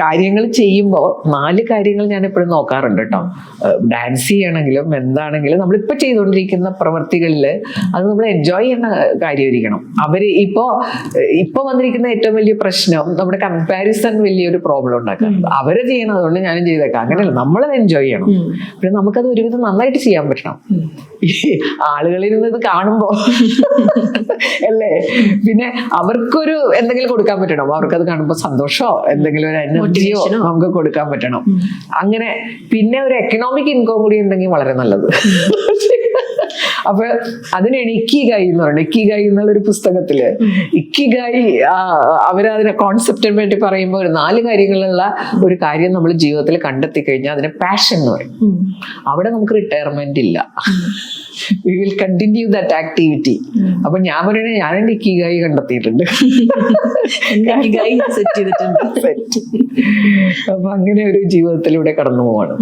കാര്യങ്ങൾ ചെയ്യുമ്പോൾ 4 കാര്യങ്ങൾ ഞാൻ എപ്പോഴും നോക്കാറുണ്ട് കേട്ടോ. ഡാൻസ് ചെയ്യണമെങ്കിലും എന്താണെങ്കിലും നമ്മളിപ്പോൾ ചെയ്തുകൊണ്ടിരിക്കുന്ന പ്രവൃത്തികളിൽ അത് നമ്മൾ എൻജോയ് ചെയ്യുന്ന കാര്യമായിരിക്കണം. ഇപ്പൊ വന്നിരിക്കുന്ന ഏറ്റവും വലിയ പ്രശ്നം നമ്മുടെ കമ്പാരിസൺ വലിയൊരു പ്രോബ്ലം ഉണ്ടാക്കാറുണ്ട്. അവര് ചെയ്യണം അതുകൊണ്ട് ഞാനും ചെയ്തേക്കാം, അങ്ങനെയല്ല, നമ്മളത് എൻജോയ് ചെയ്യണം. പിന്നെ നമുക്കത് ഒരുവിധം നന്നായിട്ട് ചെയ്യാൻ പറ്റണം. ആളുകളിൽ നിന്ന് ഇത് കാണുമ്പോ അല്ലേ, പിന്നെ അവർക്കൊരു എന്തെങ്കിലും കൊടുക്കാൻ പറ്റണം. അവർക്കത് കാണുമ്പോൾ സന്തോഷമോ എന്തെങ്കിലും ഒരു എനർജിയോ നമുക്ക് കൊടുക്കാൻ പറ്റണം. അങ്ങനെ പിന്നെ ഒരു എക്കണോമിക് ഇൻകം കൂടി ഉണ്ടെങ്കിൽ വളരെ നല്ലത്. അപ്പൊ അതിന് ഇക്കിഗായി എന്ന് പറയുന്നത്, ഇക്കിഗായി എന്നുള്ള ഒരു പുസ്തകത്തില് ഇക്കിഗായി അവരതിനെ കോൺസെപ്റ്റിന് വേണ്ടി പറയുമ്പോൾ ഒരു 4 കാര്യങ്ങളുള്ള ഒരു കാര്യം നമ്മൾ ജീവിതത്തിൽ കണ്ടെത്തി കഴിഞ്ഞാൽ അതിനെ പാഷൻ എന്ന് പറയും. അവിടെ നമുക്ക് റിട്ടയർമെന്റ് ഇല്ല. We will continue that activity. അപ്പൊ ഞാൻ പറയണേ, ഞാൻ എന്റെ ഇക്കിഗായി കണ്ടെത്തിയിട്ടുണ്ട്. അപ്പൊ അങ്ങനെ ഒരു ജീവിതത്തിലൂടെ കടന്നു പോവാണ്.